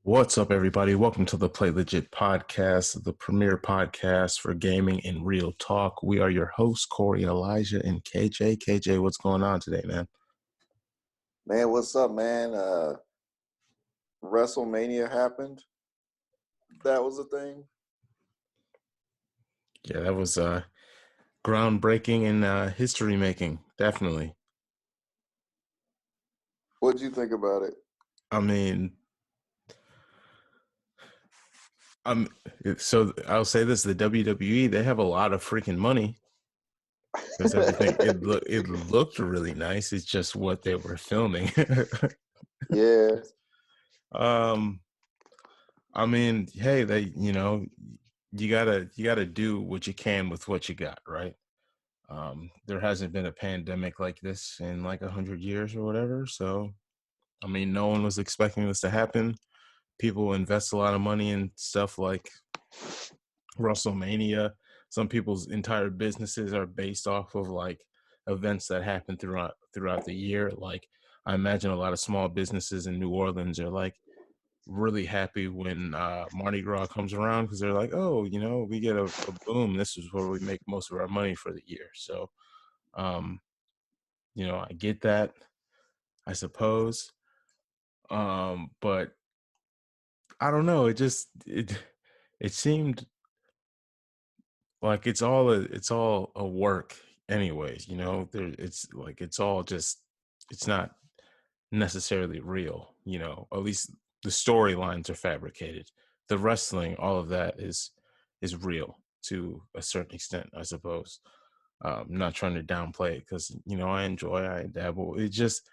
What's up, everybody? Welcome to the Play Legit podcast, the premier podcast for gaming and real talk. We are your hosts, Koerri Elijah and KJ. KJ, what's going on today, man? Man, what's up, man? Wrestlemania happened. That was a thing. Yeah, that was groundbreaking and history making, definitely. What'd you think about it? I mean, so I'll say this: the WWE, they have a lot of freaking money because everything it looked really nice. It's just what they were filming. Yeah. I mean, hey, you gotta do what you can with what you got, right? There hasn't been a pandemic like this in like 100 years or whatever. So, I mean, no one was expecting this to happen. People invest a lot of money in stuff like Wrestlemania. Some people's entire businesses are based off of like events that happen throughout the year. Like, I imagine a lot of small businesses in New Orleans are like really happy when Mardi Gras comes around because they're like, oh, we get a boom. This is where we make most of our money for the year. So, I get that, I suppose. But I don't know. It seemed like it's all a work anyways, it's not necessarily real, at least the storylines are fabricated. The wrestling, all of that is real to a certain extent, I suppose. Not trying to downplay it because, I dabble. It just,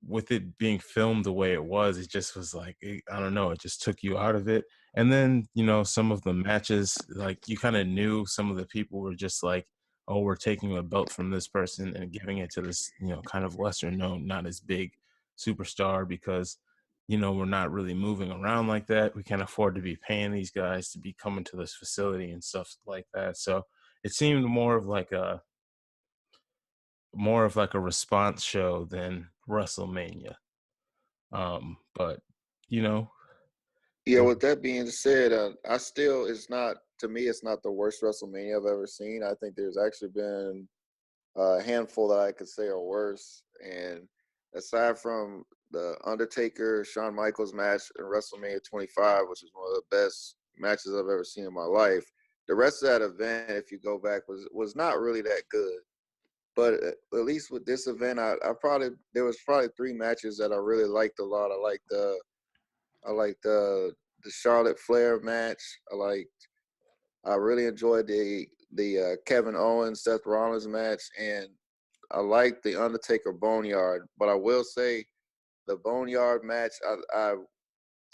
with it being filmed the way it was, it just was like, I don't know, it just took you out of it. And then, some of the matches, like you kind of knew some of the people were just like, oh, we're taking a belt from this person and giving it to this, kind of lesser known, not as big superstar because, we're not really moving around like that. We can't afford to be paying these guys to be coming to this facility and stuff like that. So it seemed more of like a response show than Wrestlemania. But Yeah, with that being said, it's not, to me, it's not the worst WrestleMania I've ever seen. I think there's actually been a handful that I could say are worse. And aside from the Undertaker Shawn Michaels match in WrestleMania 25, which is one of the best matches I've ever seen in my life, the rest of that event, if you go back, was not really that good. But at least with this event, there was probably three matches that I really liked a lot. I liked the Charlotte Flair match. I really enjoyed the Kevin Owens Seth Rollins match, and I liked the Undertaker Boneyard. But I will say the Boneyard match, I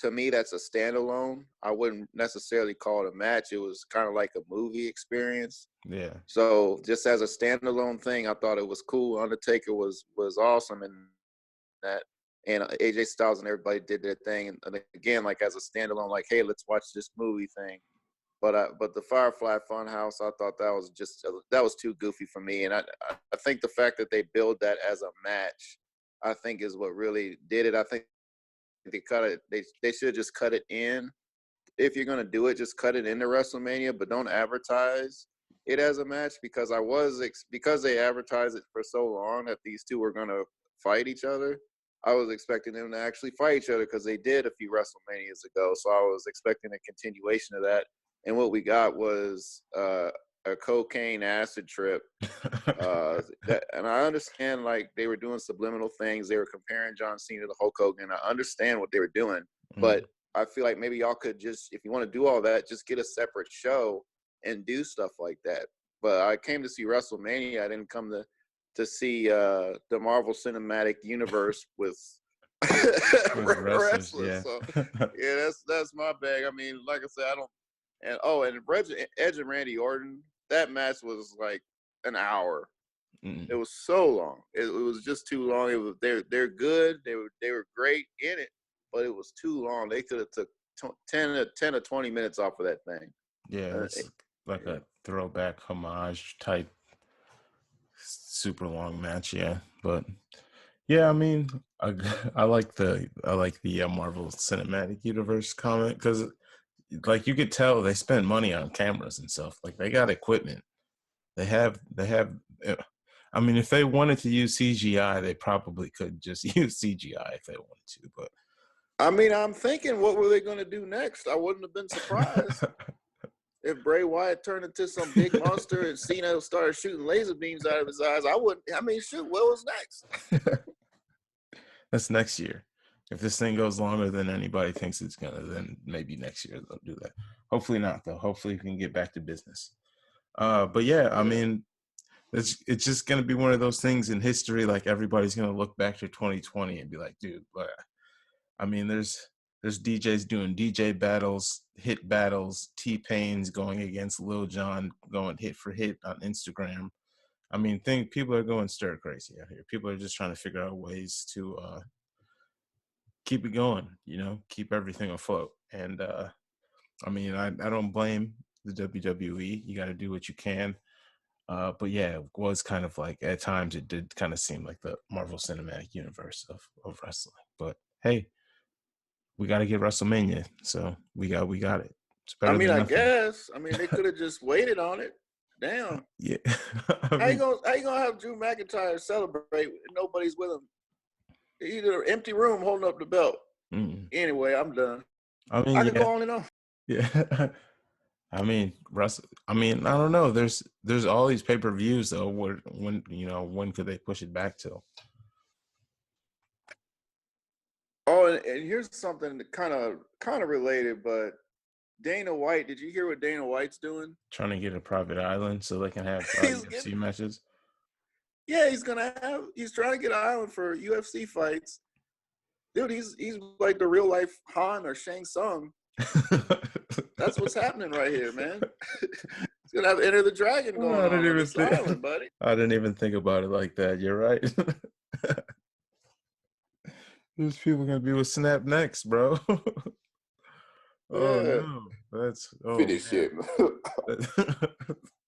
to me, that's a standalone. I wouldn't necessarily call it a match. It was kind of like a movie experience. yeah. So just as a standalone thing, I thought it was cool. Undertaker was awesome in that, and AJ Styles and everybody did their thing. And again, like as a standalone, like, hey, let's watch this movie thing. But the Firefly Funhouse, I thought that was too goofy for me. And I think the fact that they build that as a match, I think is what really did it. I think they cut it. They should just cut it in. If you're gonna do it, just cut it into WrestleMania, but don't advertise it as a match because because they advertised it for so long that these two were gonna fight each other. I was expecting them to actually fight each other because they did a few WrestleManias ago. So I was expecting a continuation of that. And what we got was a cocaine acid trip. And I understand, like, they were doing subliminal things. They were comparing John Cena to Hulk Hogan. I understand what they were doing, but I feel like maybe y'all could just, if you want to do all that, just get a separate show and do stuff like that. But I came to see WrestleMania. I didn't come to see the Marvel Cinematic Universe with wrestlers. Yeah. So yeah, that's my bag. I mean, like I said, I don't. And Edge and Randy Orton, that match was like an hour. It was so long. It was just too long. It was they're good. They were great in it, but it was too long. They could have took 10 or 20 minutes off of that thing. Yeah, it's like a throwback homage type super long match, yeah. But Yeah, I mean, I, I like the Marvel Cinematic Universe comment because, like, you could tell they spend money on cameras and stuff. Like, they got equipment. They have. I mean, if they wanted to use CGI, they probably could just use CGI if they wanted to. I mean, I'm thinking, what were they going to do next? I wouldn't have been surprised if Bray Wyatt turned into some big monster and Cena started shooting laser beams out of his eyes. I wouldn't. I mean, shoot, what was next? That's next year. If this thing goes longer than anybody thinks it's gonna, then maybe next year they'll do that. Hopefully not, though. Hopefully we can get back to business. But yeah, I Yeah. mean, it's just gonna be one of those things in history. Like everybody's gonna look back to 2020 and be like, dude, but I mean, there's DJs doing DJ battles, hit battles, T-Pain's going against Lil Jon, going hit for hit on Instagram. I mean, people are going stir crazy out here. People are just trying to figure out ways to keep it going, keep everything afloat. And I mean, I don't blame the WWE. You got to do what you can. But yeah, it was kind of like at times it did kind of seem like the Marvel Cinematic Universe of wrestling. But hey, we got to get WrestleMania, so we got it. It's I better mean, than I nothing. guess. I mean, they could have just waited on it. Damn. Yeah, I mean, How you gonna have Drew McIntyre celebrate and nobody's with him? Either an empty room holding up the belt. mm, Anyway, I'm done. I mean, I could yeah, go on and on. yeah. I mean, I mean, I don't know. There's all these pay-per-views though. When could they push it back to? Oh, and here's something that kind of related, but Dana White. Did you hear what Dana White's doing? Trying to get a private island so they can have he's UFC getting. matches. Yeah, he's trying to get an island for UFC fights. Dude, he's like the real life Han or Shang Tsung. That's what's happening right here, man. He's gonna have Enter the Dragon going I didn't on even this think. island, buddy. I didn't even think about it like that. You're right. There's people gonna be with Snap next, bro. Oh Yeah. no, oh Finish man, him.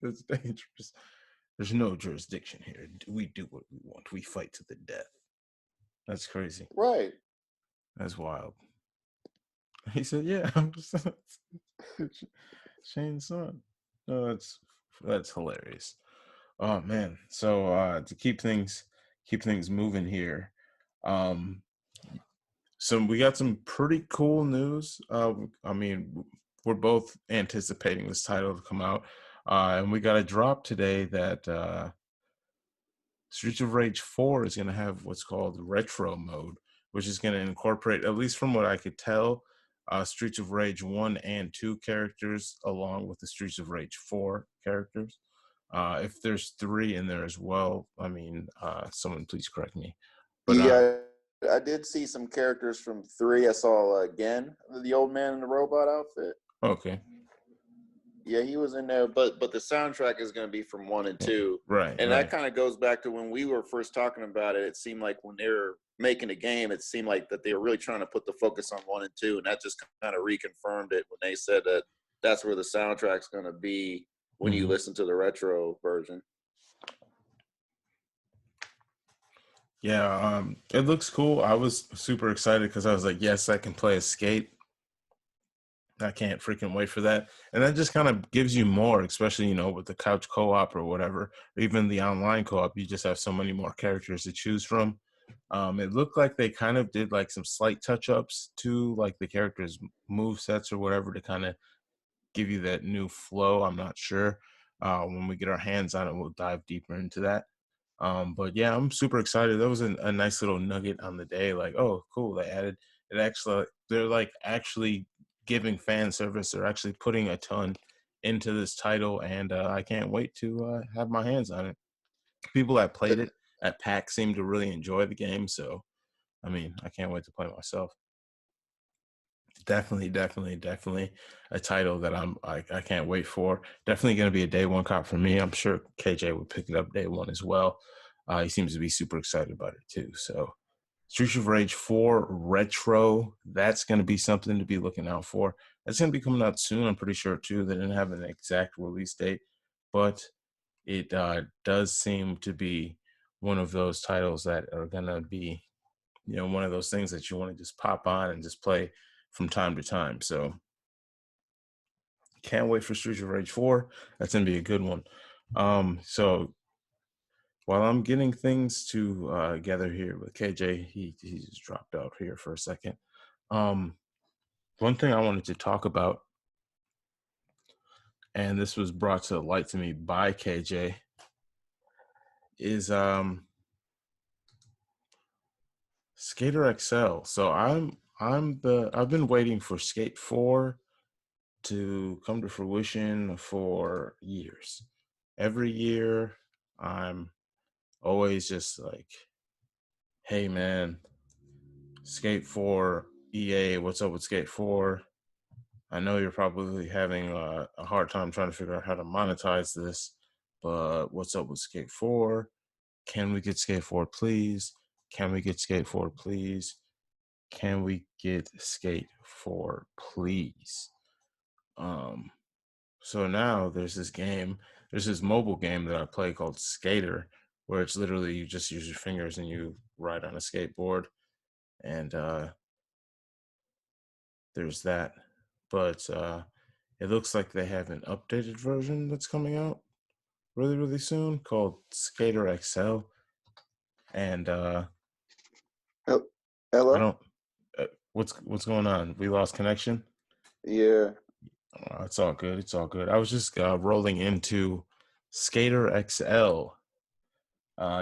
that's dangerous. There's no jurisdiction here. We do what we want. We fight to the death. That's crazy. Right. That's wild. He said, "Yeah, I'm just Shane's son." No, that's hilarious. Oh man. So to keep things moving here, um, so we got some pretty cool news. I mean, we're both anticipating this title to come out, and we got a drop today that Streets of Rage 4 is going to have what's called retro mode, which is going to incorporate, at least from what I could tell, Streets of Rage 1 and 2 characters along with the Streets of Rage 4 characters. If there's 3 in there as well, I mean, someone please correct me. But Yeah, I did see some characters from 3. I saw again the old man in the robot outfit. okay. Yeah, he was in there, but the soundtrack is going to be from 1 and 2, Right, and that right. kind of goes back to when we were first talking about it. It seemed like when they were making the game, it seemed like that they were really trying to put the focus on 1 and 2, and that just kind of reconfirmed it when they said that that's where the soundtrack's going to be when you Mhm. listen to the retro version. Yeah, it looks cool. I was super excited because I was like, yes, I can play a skate. I can't freaking wait for that. And that just kind of gives you more, especially, with the couch co-op or whatever, or even the online co-op. You just have so many more characters to choose from. It looked like they kind of did like some slight touch-ups to like the characters' move sets or whatever to kind of give you that new flow. I'm not sure. When we get our hands on it, we'll dive deeper into that. But yeah, I'm super excited. That was a nice little nugget on the day. Like, oh, cool. They added it. Actually, they're like actually giving fan service. They're actually putting a ton into this title, and I can't wait to have my hands on it. People that played it at PAX seem to really enjoy the game. So, I mean, I can't wait to play it myself. Definitely a title that I can't wait for. Definitely going to be a day one cop for me. I'm sure KJ would pick it up day one as well. He seems to be super excited about it too. So Streets of Rage 4 Retro, that's going to be something to be looking out for. That's going to be coming out soon, I'm pretty sure too. They didn't have an exact release date, but it does seem to be one of those titles that are gonna be, one of those things that you want to just pop on and just play from time to time. So can't wait for Streets of Rage 4. That's gonna be a good one. So while I'm getting things together here with KJ, he just dropped out here for a second. One thing I wanted to talk about, and this was brought to light to me by KJ, is Skater XL. So I've been waiting for Skate 4 to come to fruition for years. Every year I'm always just like, hey man, Skate 4, EA, what's up with Skate 4? I know you're probably having a hard time trying to figure out how to monetize this, but what's up with Skate 4? Can we get Skate 4, please? Can we get Skate 4, please? Can we get Skate 4, please? So now there's this mobile game that I play called Skater, where it's literally you just use your fingers and you ride on a skateboard, and there's that. But it looks like they have an updated version that's coming out really, really soon called Skater XL, and I Hello? don't. What's going on? We lost connection. Yeah. It's all good. It's all good. I was just rolling into Skater XL.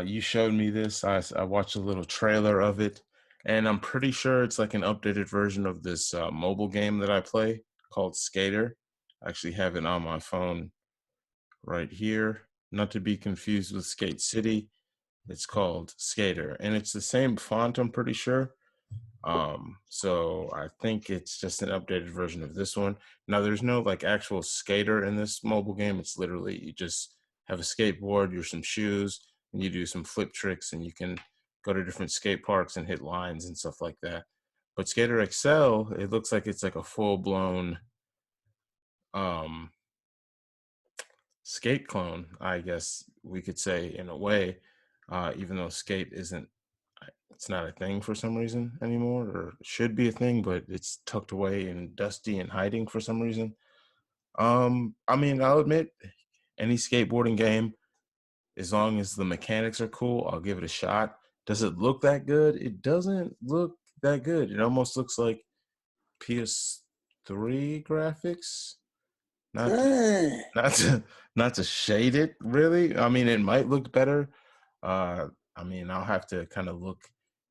You showed me this. I watched a little trailer of it, and I'm pretty sure it's like an updated version of this mobile game that I play called Skater. I actually have it on my phone right here. Not to be confused with Skate City. It's called Skater, and it's the same font, I'm pretty sure. So I think it's just an updated version of this one. Now there's no like actual skater in this mobile game. It's literally you just have a skateboard, you're some shoes, and you do some flip tricks, and you can go to different skate parks and hit lines and stuff like that. But Skater XL, it looks like it's like a full blown um skate clone, I guess we could say in a way, even though skate isn't, it's not a thing for some reason anymore, or should be a thing, but it's tucked away and dusty and hiding for some reason. I mean, I'll admit, any skateboarding game, as long as the mechanics are cool, I'll give it a shot. Does it look that good? It doesn't look that good. It almost looks like PS3 graphics. Not to, Dang. not to, not to shade it, really. I mean, it might look better. Uh, I mean, I'll have to kind of look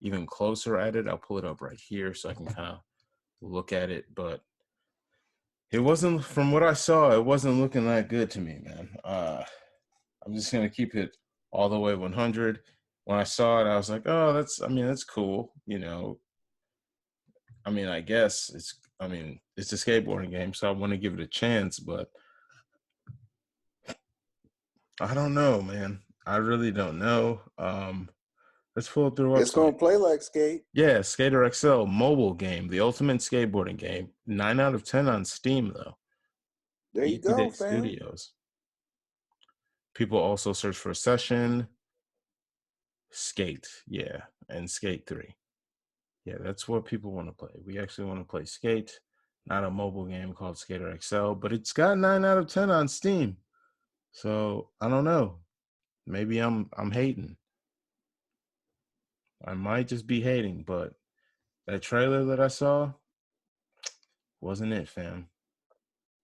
even closer at it. I'll pull it up right here so I can kind of look at it. But it wasn't, from what I saw, it wasn't looking that good to me, man. I'm just gonna keep it all the way 100. When I saw it, I was like, oh, that's cool. I mean, I guess it's a skateboarding game, so I want to give it a chance, but I don't know, man. I really don't know. Let's pull up their It's website. gonna play like skate. Yeah, Skater XL mobile game, the ultimate skateboarding game. 9 out of 10 on Steam, though. There you Easy go, Day fam. Studios. People also search for Session, Skate, yeah, and Skate 3. Yeah, that's what people want to play. We actually want to play Skate, not a mobile game called Skater XL, but it's got 9 out of 10 on Steam. So I don't know. Maybe I'm hating. I might just be hating, but that trailer that I saw wasn't it, fam.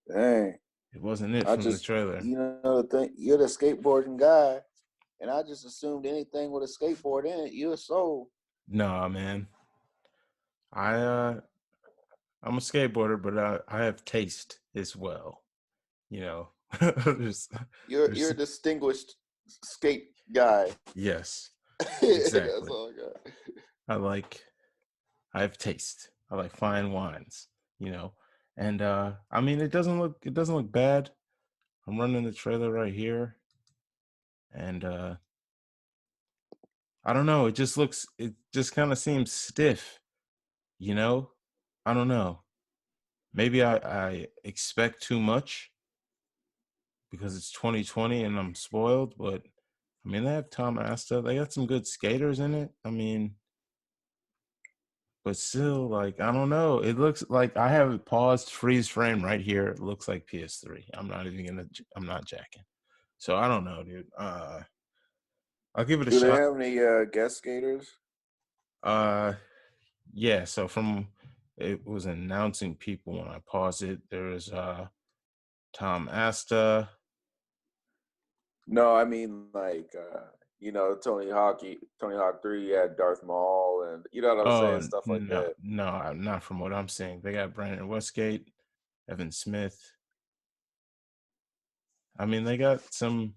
Dang. It wasn't it I from the just, trailer. the thing, you're the skateboarding guy, and I just assumed anything with a skateboard in it, you're sold. Nah, man. I I'm a skateboarder, but I have taste as well. You know, there's, You're there's a distinguished skate guy. yes, That's exactly. all I got. I like I have taste. I like fine wines. You know, and I mean it doesn't look bad. I'm running the trailer right here, and I don't know. It just kind of seems stiff. You know, I don't know. Maybe I expect too much because it's 2020 and I'm spoiled, but I mean, they have Tom Asta. They got some good skaters in it. I mean, but still, like, I don't know. It looks like I have it paused, freeze frame right here. It looks like PS3. I'm not jacking. So I don't know, dude. I'll give it a Do they shot. have any guest skaters? Yeah. So it was announcing people when I paused it. There's Tom Asta. No, I mean like Tony Hawk 3 had Darth Maul, and you know what I'm saying, Oh stuff like no, that. no, not from what I'm seeing. They got Brandon Westgate, Evan Smith. I mean, they got some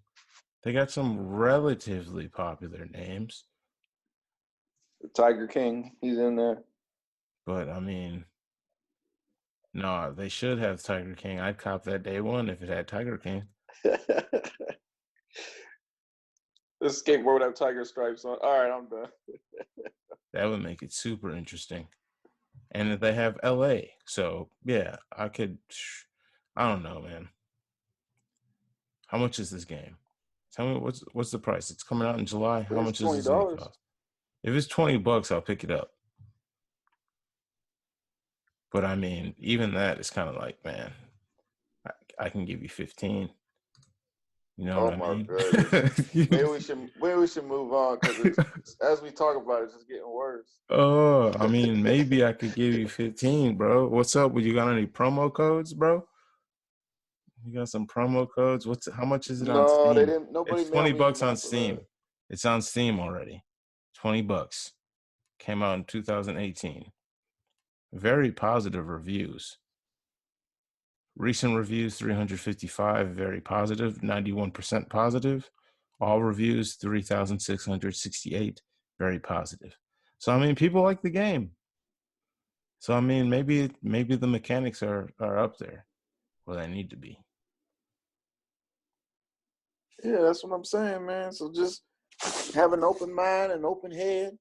relatively popular names, Tiger King, he's in there. but I mean, no, they should have Tiger King. I'd cop that day one if it had Tiger King. This skateboard would have tiger stripes on. All right, I'm done. That would make it super interesting. And they have LA. So yeah, I don't know, man. How much is this game? Tell me what's the price? It's coming out in July. How It's much is this $20. game cost? If it's $20, I'll pick it up. But I mean, even that is kind of like, man, I can give you 15. You know Oh what I my mean? goodness. Maybe we should move on, because it's, as we talk about it, it's just getting worse. Oh, I mean, maybe I could give you 15, bro. What's up? You got any promo codes, bro? You got some promo codes? How much is it on No, they Steam? didn't. Nobody It's mailed 20 me bucks on email for Steam. that. It's on Steam already. 20 bucks. Came out in 2018. Very positive reviews. Recent reviews 355, very positive, 91% positive. All reviews 3,668, very positive. So I mean, people like the game. So I mean, maybe the mechanics are up there where they need to be. Yeah, that's what I'm saying, man. So just have an open mind, an open head,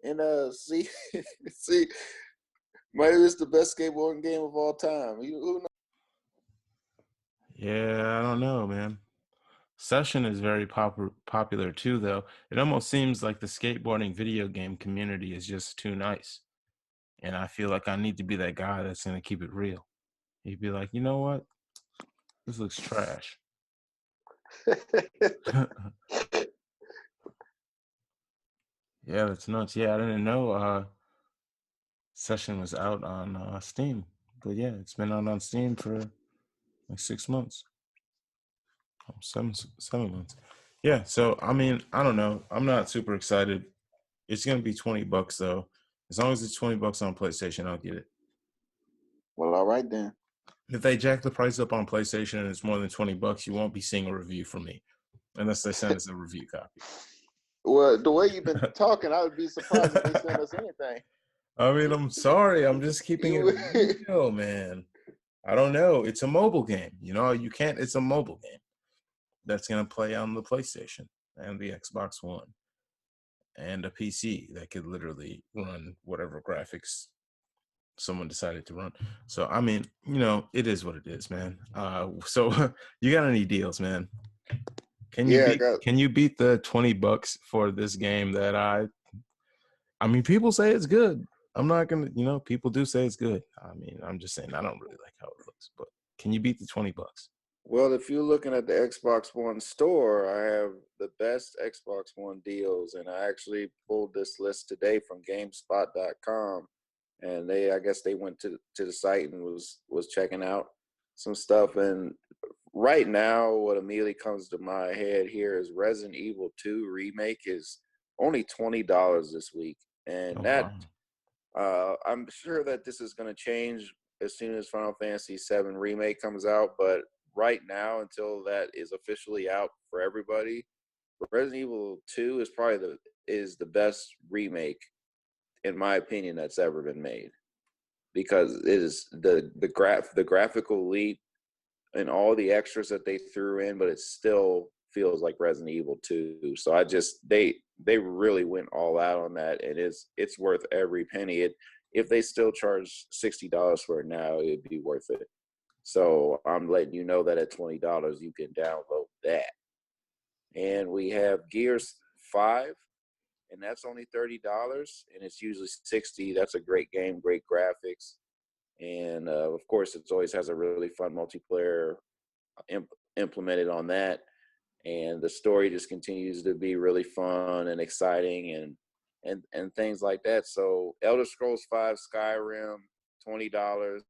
and see see. Maybe it's the best skateboarding game of all time. Who knows? Yeah, I don't know, man. Session is very popular too, though. It almost seems like the skateboarding video game community is just too nice. And I feel like I need to be that guy that's going to keep it real. He'd be like, you know what? This looks trash. Yeah, that's nuts. Yeah, I didn't know Session was out on Steam. But yeah, it's been out on Steam for like 6 months. 7 months. Yeah, so I mean, I don't know. I'm not super excited. It's gonna be 20 bucks though. As long as it's 20 bucks on PlayStation, I'll get it. Well, all right then. If they jack the price up on PlayStation and it's more than 20 bucks, you won't be seeing a review from me. Unless they send us a review copy. Well, the way you've been talking, I would be surprised if they send us anything. I mean, I'm sorry. I'm just keeping it real, man. I don't know. It's a mobile game. You know, it's a mobile game that's going to play on the PlayStation and the Xbox One and a PC that could literally run whatever graphics someone decided to run. So, I mean, you know, it is what it is, man. So you got any deals, man? Can you beat the 20 bucks for this game that I mean, people say it's good. I'm not going to, people do say it's good. I mean, I'm just saying I don't really like how it looks, but can you beat the 20 bucks? Well, if you're looking at the Xbox One store, I have the best Xbox One deals, and I actually pulled this list today from GameSpot.com, and I guess they went to the site and was checking out some stuff. And right now, what immediately comes to my head here is Resident Evil 2 Remake is only $20 this week, and Oh, that wow. I'm sure that this is going to change as soon as Final Fantasy VII Remake comes out, but right now, until that is officially out for everybody, Resident Evil 2 is probably the best remake, in my opinion, that's ever been made, because it is the graphical leap and all the extras that they threw in, but it still feels like Resident Evil 2. So they really went all out on that, and it's worth every penny. If they still charge $60 for it now, it'd be worth it. So I'm letting you know that at $20 you can download that. and we have Gears 5, and that's only $30, and it's usually 60. That's a great game, great graphics, and of course, it always has a really fun multiplayer implemented on that, and the story just continues to be really fun and exciting, and things like that. So, Elder Scrolls 5, Skyrim, $20.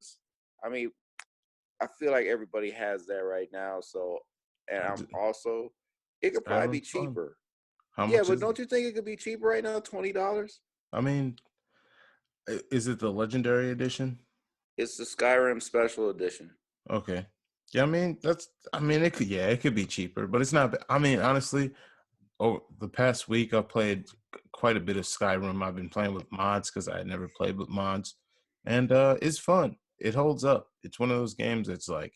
I mean, I feel like everybody has that right now. So, and I'm also, it could probably be Skyrim's fun. cheaper. How Yeah, much but is don't it? you think it could be cheaper right now? $20. I mean, is it the Legendary Edition? It's the Skyrim Special Edition. Okay. Yeah, I mean it could, yeah, it could be cheaper, but it's not. I mean, honestly, over the past week I've played quite a bit of Skyrim. I've been playing with mods because I had never played with mods, and it's fun. It holds up. It's one of those games that's like,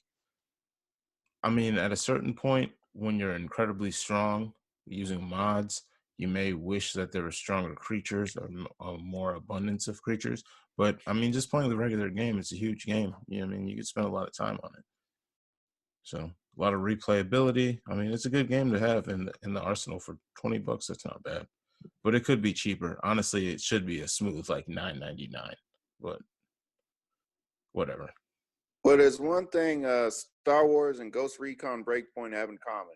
I mean, at a certain point when you're incredibly strong using mods, you may wish that there were stronger creatures or more abundance of creatures. But I mean, just playing the regular game, it's a huge game. You know what I mean? You could spend a lot of time on it. So a lot of replayability. I mean, it's a good game to have in the arsenal for $20. That's not bad, but it could be cheaper. Honestly, it should be a smooth like $9.99, but whatever. Well, there's one thing Star Wars and Ghost Recon Breakpoint have in common.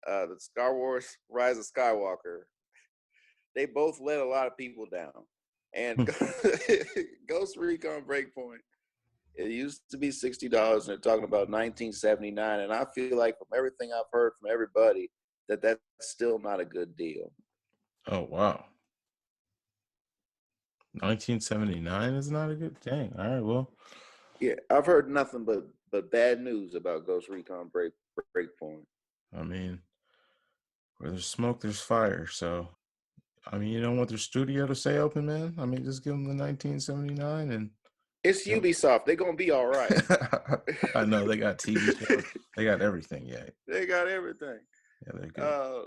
The Star Wars Rise of Skywalker, they both let a lot of people down. And Ghost Recon Breakpoint, it used to be $60, and they're talking about 1979. And I feel like from everything I've heard from everybody that's still not a good deal. Oh wow. 1979 is not a good thing. All right, well, Yeah, I've heard nothing but bad news about Ghost Recon Breakpoint. I mean, where there's smoke, there's fire. So, I mean, you don't want their studio to stay open, man. I mean, just give them the 1979 and It's yep. Ubisoft. They're gonna be all right. I know they got TV shows. They got everything. Yeah. They got everything. Yeah, they're good.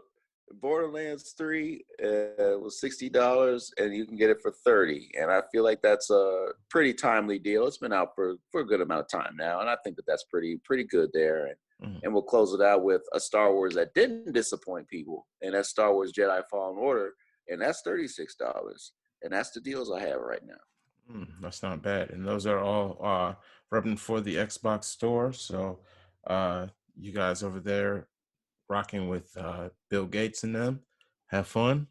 Borderlands 3 was $60, and you can get it for 30. And I feel like that's a pretty timely deal. It's been out for a good amount of time now, and I think that's pretty good there. And we'll close it out with a Star Wars that didn't disappoint people, and that's Star Wars Jedi Fallen Order, and that's $36. And that's the deals I have right now. That's not bad. And those are all repping for the Xbox store. So you guys over there rocking with Bill Gates and them, have fun.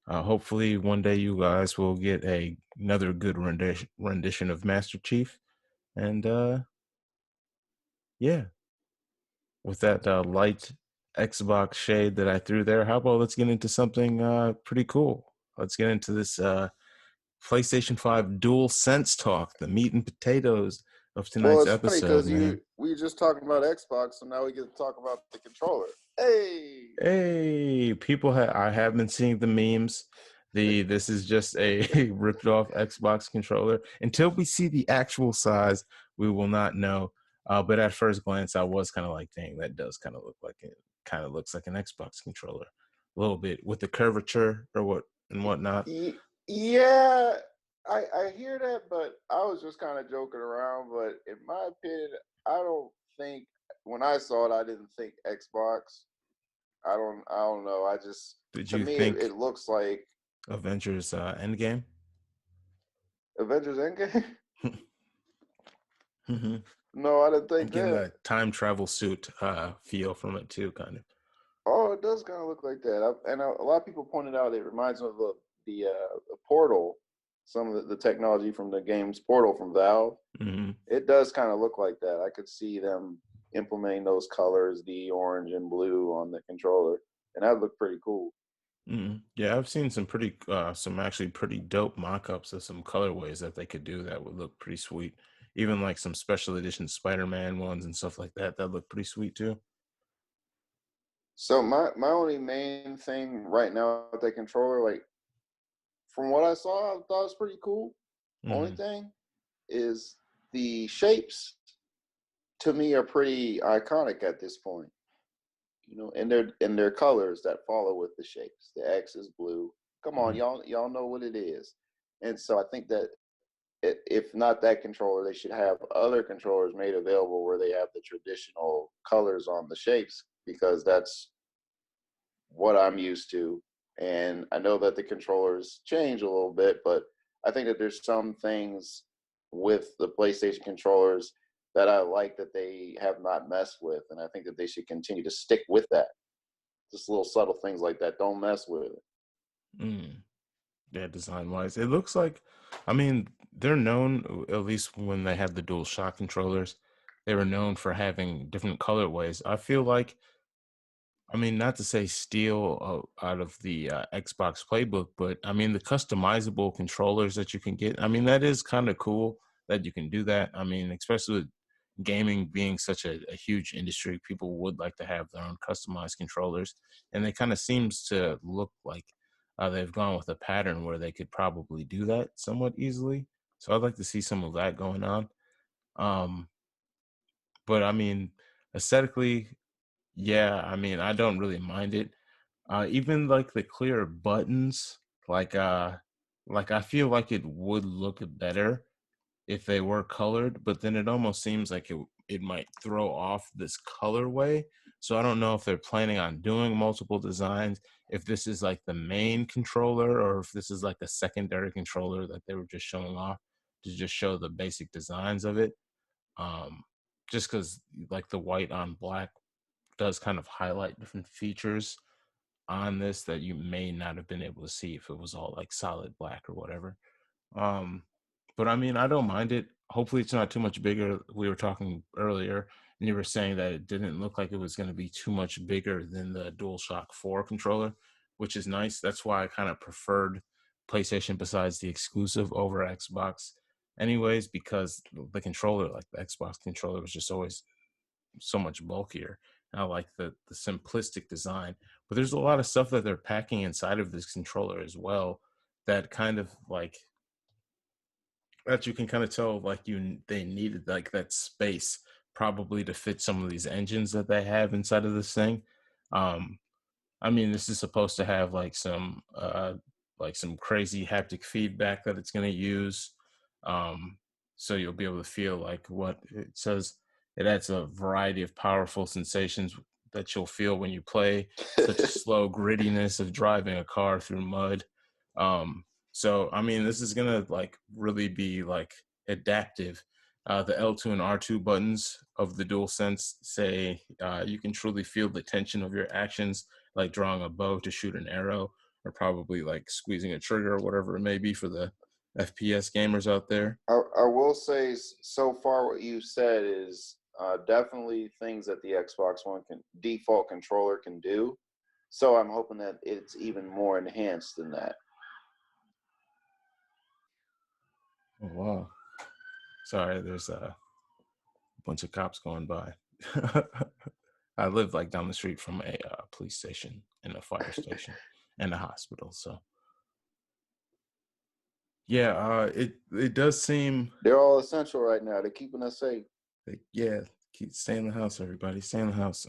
Hopefully one day you guys will get another good rendition of Master Chief. And yeah, with that light Xbox shade that I threw there, how about let's get into something pretty cool. Let's get into this PlayStation 5 DualSense talk, the meat and potatoes of Well, tonight's it's funny episode, because man. we were just talking about Xbox, so now we get to talk about the controller. Hey, I have been seeing the memes. This is just a ripped off Xbox controller. Until we see the actual size, we will not know. But at first glance, I was kind of like, dang, that does kind of look like it. Kind of looks like an Xbox controller, a little bit with the curvature or whatnot. Yeah, I hear that, but I was just kind of joking around. But in my opinion, I don't think when I saw it, I didn't think Xbox. I don't know. I just Did to you me think it looks like Avengers Endgame? Avengers Endgame. Mm-hmm. No, I didn't I'm think getting that. that time travel suit feel from it too, kind of. Oh, it does kind of look like that. And a lot of people pointed out it reminds me of the Portal, some of the technology from the game's Portal from Valve. Mm-hmm. It does kind of look like that. I could see them implementing those colors, the orange and blue on the controller, and that would look pretty cool. Mm-hmm. Yeah, I've seen some actually pretty dope mock-ups of some colorways that they could do that would look pretty sweet. Even like some special edition Spider-Man ones and stuff like that. That look pretty sweet too. So my only main thing right now with that controller, like from what I saw, I thought it was pretty cool. Only Mm-hmm. thing is the shapes to me are pretty iconic at this point. You know, and their colors that follow with the shapes. The X is blue. Come on, y'all know what it is. And so I think that if not that controller, they should have other controllers made available where they have the traditional colors on the shapes, because that's what I'm used to. And I know that the controllers change a little bit, but I think that there's some things with the PlayStation controllers that I like that they have not messed with, and I think that they should continue to stick with that. Just little subtle things like that. Don't mess with it. Mm. Yeah, design wise, it looks like, I mean, they're known, at least when they had the dual shock controllers, they were known for having different colorways. I feel like, I mean, not to say steal out of the Xbox playbook, but I mean, the customizable controllers that you can get, I mean, that is kind of cool that you can do that. I mean, especially with gaming being such a huge industry, people would like to have their own customized controllers. And it kind of seems to look like they've gone with a pattern where they could probably do that somewhat easily. So I'd like to see some of that going on. Um, but I mean, aesthetically, yeah, I mean, I don't really mind it. Even like the clear buttons, like like I feel like it would look better if they were colored, but then it almost seems like it might throw off this colorway. So I don't know if they're planning on doing multiple designs, if this is like the main controller or if this is like a secondary controller that they were just showing off to just show the basic designs of it. Um, just because like the white on black does kind of highlight different features on this that you may not have been able to see if it was all like solid black or whatever. Um, but I mean, I don't mind it. Hopefully, it's not too much bigger. We were talking earlier, and you were saying that it didn't look like it was going to be too much bigger than the DualShock 4 controller, which is nice. That's why I kind of preferred PlayStation besides the exclusive over Xbox, anyways, because the controller, like the Xbox controller, was just always so much bulkier. And I like the simplistic design, but there's a lot of stuff that they're packing inside of this controller as well that kind of like that you can kind of tell like they needed like that space probably to fit some of these engines that they have inside of this thing. Um, I mean, this is supposed to have like some crazy haptic feedback that it's going to use. Um, so you'll be able to feel like what it says. It adds a variety of powerful sensations that you'll feel when you play, such as slow grittiness of driving a car through mud. Um, so I mean, this is gonna like really be like adaptive. The L2 and R2 buttons of the DualSense say you can truly feel the tension of your actions, like drawing a bow to shoot an arrow, or probably like squeezing a trigger or whatever it may be for the FPS gamers out there. I will say so far what you said is definitely things that the Xbox One can default controller can do. So I'm hoping that it's even more enhanced than that. Oh, wow. Sorry, there's a bunch of cops going by. I live like down the street from a police station and a fire station and a hospital. So yeah, it does seem They're all essential right now. They're keeping us safe. like, yeah, keep stay in the house, everybody. Stay in the house.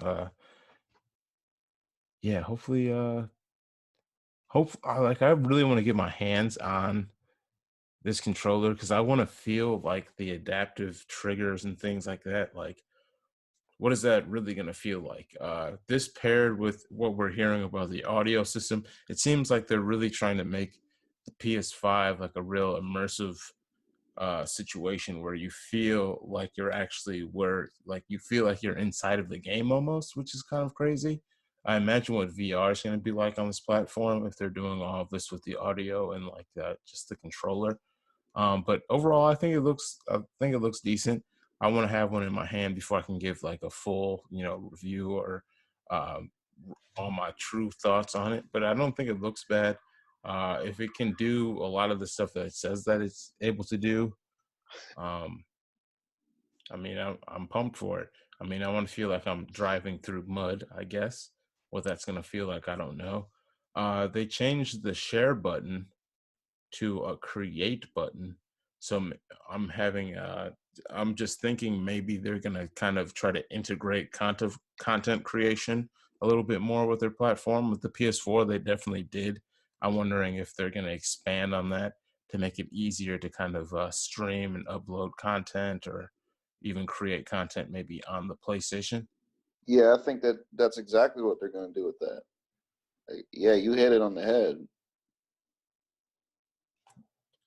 Yeah, hopefully like I really want to get my hands on this controller because I want to feel like the adaptive triggers and things like that. Like, what is that really going to feel like? This paired with what we're hearing about the audio system, it seems like they're really trying to make the PS5 like a real immersive situation where you feel like you're actually where like you feel like you're inside of the game almost, which is kind of crazy. I imagine what VR is going to be like on this platform if they're doing all of this with the audio and like just the controller. But overall, I think it looks decent. I want to have one in my hand before I can give like a full, review or um, all my true thoughts on it. But I don't think it looks bad. If it can do a lot of the stuff that it says that it's able to do, um, I mean, I'm pumped for it. I mean, I want to feel like I'm driving through mud, I guess. What that's going to feel like, I don't know. They changed the share button to a create button. So I'm having I'm just thinking maybe they're gonna kind of try to integrate content creation a little bit more with their platform. With the PS4, they definitely did. I'm wondering if they're gonna expand on that to make it easier to kind of stream and upload content or even create content maybe on the PlayStation. Yeah, I think that that's exactly what they're going to do with that. Yeah, you hit it on the head.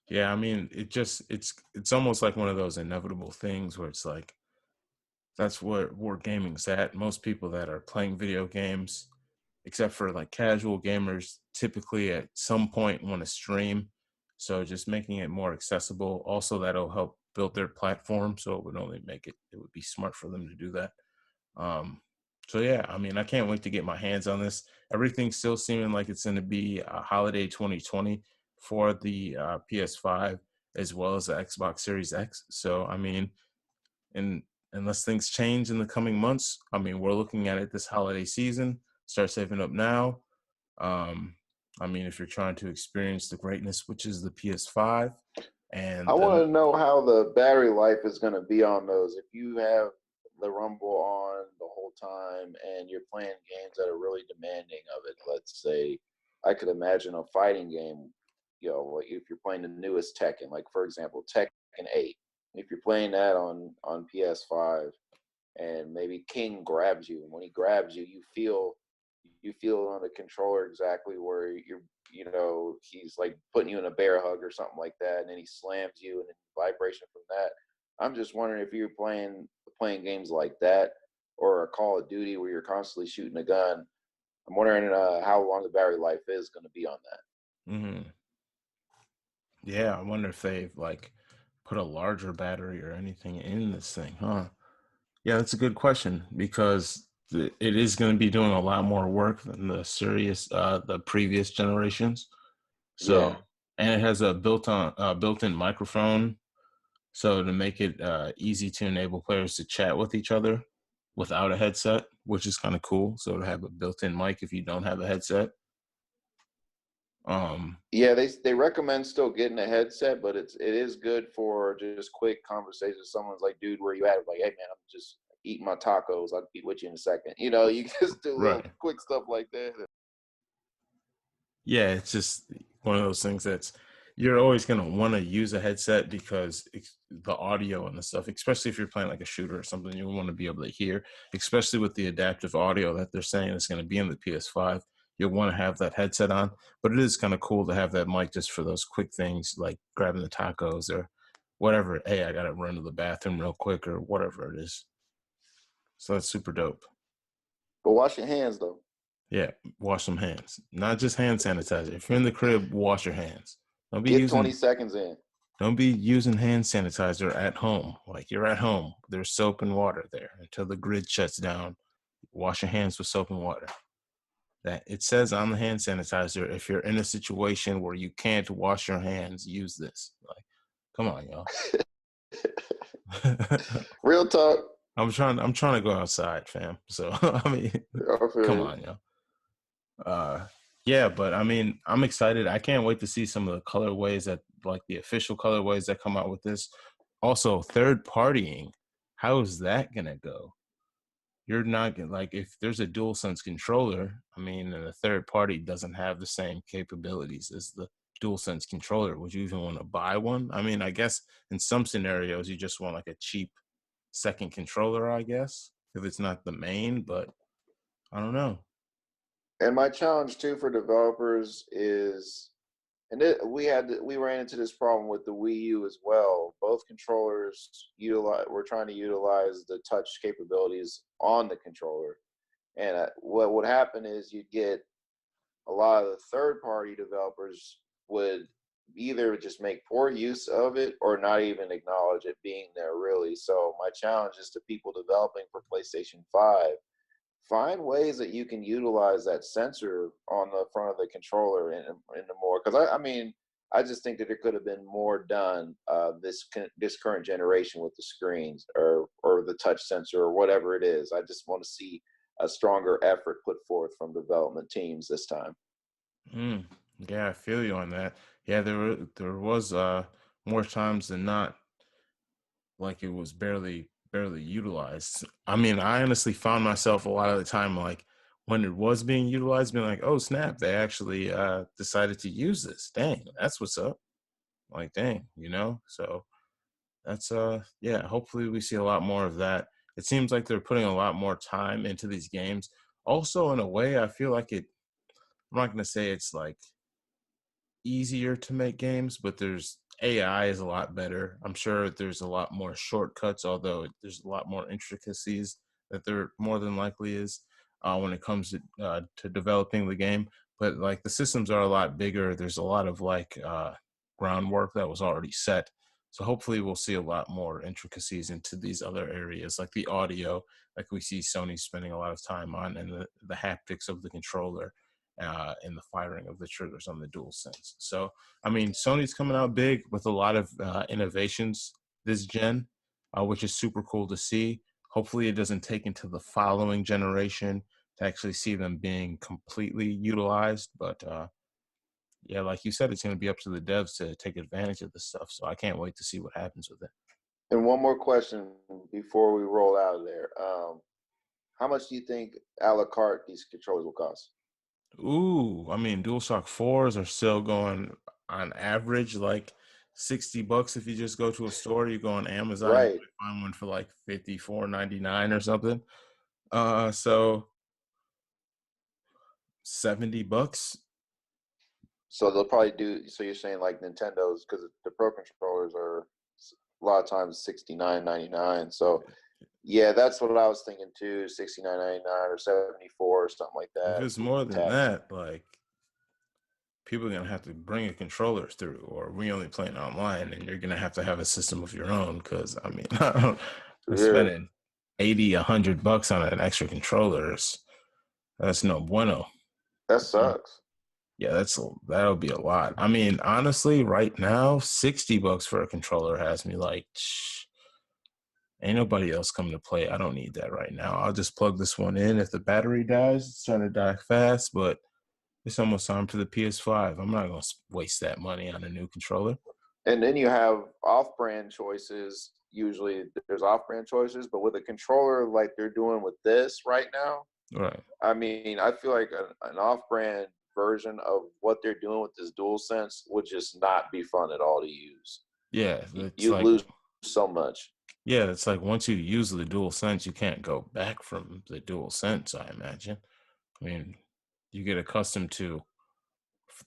Yeah, I mean, it's almost like one of those inevitable things where it's like that's where gaming's at. Most people that are playing video games, except for like casual gamers, typically at some point want to stream. So just making it more accessible. Also, that'll help build their platform. So it would only make it would be smart for them to do that. Um, so yeah, I mean, I can't wait to get my hands on this. Everything's still seeming like it's going to be holiday 2020 for the PS5 as well as the Xbox Series X. So I mean, and unless things change in the coming months, I mean, we're looking at it this holiday season. Start saving up now. Um, I mean, if you're trying to experience the greatness, which is the PS5, I and want to know how the battery life is going to be on those. If you have the Rumble on the whole time and you're playing games that are really demanding of it, let's say, I could imagine a fighting game, like if you're playing the newest Tekken, like for example, Tekken 8. If you're playing that on PS5 and maybe King grabs you, and when he grabs you, you feel on the controller exactly where he's like putting you in a bear hug or something like that, and then he slams you, and then vibration from that. I'm just wondering if you're playing games like that, or a Call of Duty where you're constantly shooting a gun. I'm wondering how long the battery life is going to be on that. mhm. Yeah, I wonder if they've like put a larger battery or anything in this thing, huh? Yeah, that's a good question because it is going to be doing a lot more work than the previous generations. Yeah, So, and it has a built-in microphone, so to make it easy to enable players to chat with each other without a headset, which is kind of cool. So to have a built-in mic if you don't have a headset. Um, yeah. They recommend still getting a headset, but it is good for just quick conversations. Someone's like, "Dude, where you at?" Like, "Hey, man, I'm just eating my tacos. I'll be with you in a second." You just do little right. quick stuff like that. Yeah, it's just one of those things that's you're always going to want to use a headset because the audio and the stuff, especially if you're playing like a shooter or something, you want to be able to hear, especially with the adaptive audio that they're saying is going to be in the PS5. You'll want to have that headset on, but it is kind of cool to have that mic just for those quick things like grabbing the tacos or whatever. Hey, I got to run to the bathroom real quick or whatever it is. So that's super dope. But wash your hands though. Yeah, wash some hands. Not just hand sanitizer. If you're in the crib, wash your hands. Don't be Get 20 using seconds in. don't be using hand sanitizer at home. Like you're at home. There's soap and water there until the grid shuts down. Wash your hands with soap and water. That it says on the hand sanitizer, if you're in a situation where you can't wash your hands, use this. Like, come on, y'all. Real talk. I'm trying to go outside, fam. So I mean, I feel come you. on, y'all. Uh, yeah, but I mean, I'm excited. I can't wait to see some of the colorways that, like the official colorways that come out with this. Also, third partying. How is that gonna go? You're not gonna like if there's a DualSense controller. I mean, and the third party doesn't have the same capabilities as the DualSense controller. Would you even want to buy one? I mean, I guess in some scenarios you just want like a cheap second controller. I guess if it's not the main, but I don't know. And my challenge too for developers is, we ran into this problem with the Wii U as well. Both controllers we're trying to utilize the touch capabilities on the controller, and what would happen is you'd get a lot of the third party developers would either just make poor use of it or not even acknowledge it being there really. So my challenge is to people developing for PlayStation 5, find ways that you can utilize that sensor on the front of the controller in the more, because I mean, I just think that there could have been more done this current generation with the screens or the touch sensor or whatever it is. I just want to see a stronger effort put forth from development teams this time. Mm, yeah, I feel you on that. Yeah, there was more times than not like it was barely utilized. I mean, I honestly found myself a lot of the time like when it was being utilized, being like, oh snap, they actually decided to use this. Dang, that's what's up. Like, dang, you know? So that's yeah, hopefully we see a lot more of that. It seems like they're putting a lot more time into these games. Also, in a way, I feel like I'm not gonna say it's like easier to make games, but there's AI is a lot better. I'm sure there's a lot more shortcuts, although there's a lot more intricacies that there more than likely is when it comes to developing the game. But like the systems are a lot bigger. There's a lot of like groundwork that was already set. So hopefully we'll see a lot more intricacies into these other areas, like the audio, like we see Sony spending a lot of time on, and the haptics of the controller and the firing of the triggers on the DualSense. So, I mean, Sony's coming out big with a lot of innovations this gen, which is super cool to see. Hopefully, it doesn't take into the following generation to actually see them being completely utilized. But yeah, like you said, it's going to be up to the devs to take advantage of this stuff. So I can't wait to see what happens with it. And one more question before we roll out of there. How much do you think a la carte these controllers will cost? Ooh, I mean, DualShock 4s are still going on average like $60 if you just go to a store. You go on Amazon, you Right. might find one for like 54.99 or something. So $70. So they'll probably do. So you're saying like Nintendo's, because the Pro controllers are a lot of times $69.99. So yeah, that's what I was thinking too. $69.99 or $74 or something like If that it's with more the than tax. that, like people are gonna have to bring your controllers through, or we only playing online, and you're gonna have a system of your own. Because I mean, I'm Yeah, spending 80, $100 on an extra controllers. That's no bueno. that sucks. Yeah, that'll be a lot. I mean, honestly, right now, $60 for a controller has me like, ain't nobody else coming to play. I don't need that right now. I'll just plug this one in. If the battery dies, it's trying to die fast, but it's almost time for the PS5. I'm not gonna waste that money on a new controller. And then you have off-brand choices. Usually there's off-brand choices, but with a controller like they're doing with this right now, Right. I mean, I feel like an off-brand version of what they're doing with this DualSense would just not be fun at all to use. Yeah, it's You'd like lose so much. once you use the dual sense, you can't go back from the dual sense, I imagine. I mean, you get accustomed to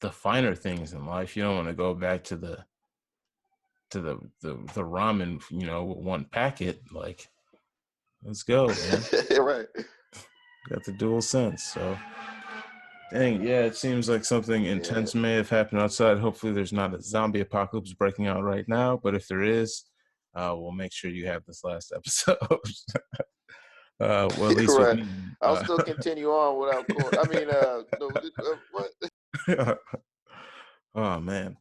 the finer things in life. You don't want to go back to the ramen, with one packet. Like, let's go, man. Right. Got the dual sense. So, dang, yeah, it seems like something Yeah. intense may have happened outside. Hopefully, there's not a zombie apocalypse breaking out right now. But if there is, we'll make sure you have this last episode. Well, at least with Right. me. I'll still continue on without court. I mean, no, what? Oh man.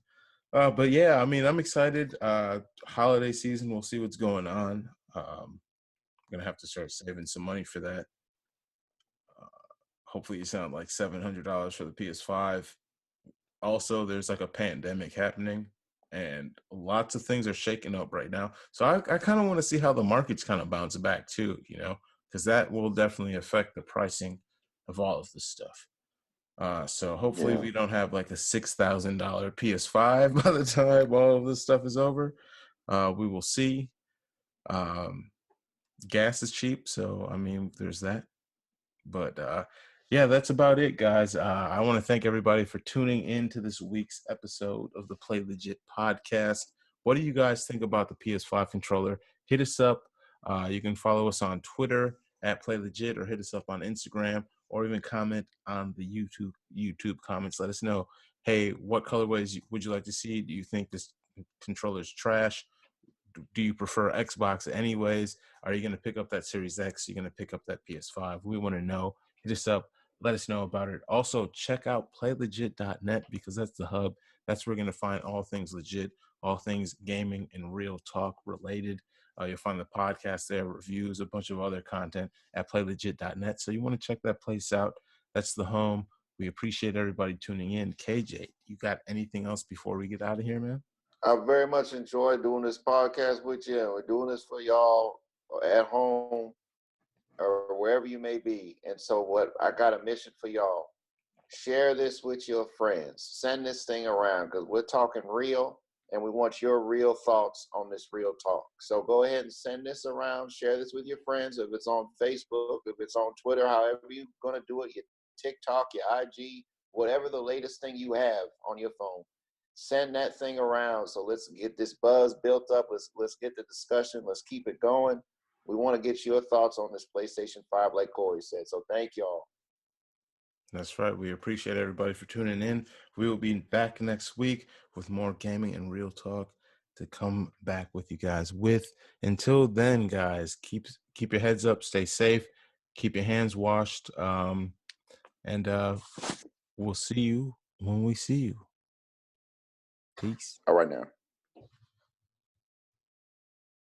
But yeah, I mean, I'm excited. Holiday season, we'll see what's going on. I'm gonna have to start saving some money for that. Uh, Hopefully, it's not like $700 for the PS5. Also, there's like a pandemic happening, and lots of things are shaking up right now. So I kind of want to see how the markets kind of bounce back too, because that will definitely affect the pricing of all of this stuff. So hopefully Yeah. we don't have like a $6,000 PS5 by the time all of this stuff is over. We will see. Um, Gas is cheap, so I mean, there's that. But yeah, that's about it, guys. I want to thank everybody for tuning in to this week's episode of the Play Legit podcast. What do you guys think about the PS5 controller? Hit us up. You can follow us on Twitter at Play Legit, or hit us up on Instagram, or even comment on the YouTube comments. Let us know, hey, what colorways would you like to see? Do you think this controller is trash? Do you prefer Xbox anyways? Are you going to pick up that Series X? Are you going to pick up that PS5? We want to know. Hit us up. Let us know about it. Also, check out playlegit.net, because that's the hub. That's where you're going to find all things legit, all things gaming and real talk related. You'll find the podcast there, reviews, a bunch of other content at playlegit.net. So you want to check that place out. That's the home. We appreciate everybody tuning in. KJ, you got anything else before we get out of here, man? I very much enjoy doing this podcast with you. We're doing this for y'all at home or wherever you may be. And so what I got a mission for y'all. Share this with your friends. Send this thing around, because we're talking real and we want your real thoughts on this real talk. So go ahead and send this around. Share this with your friends. If it's on Facebook, if it's on Twitter, however you're going to do it, your TikTok, your IG, whatever the latest thing you have on your phone, send that thing around. So let's get this buzz built up. Let's get the discussion. Let's keep it going. We want to get your thoughts on this PlayStation 5, like Koerri said. So thank y'all. That's right. We appreciate everybody for tuning in. We will be back next week with more gaming and real talk to come back with you guys with. Until then, guys, keep your heads up, stay safe, keep your hands washed, and we'll see you when we see you. Peace. All right now.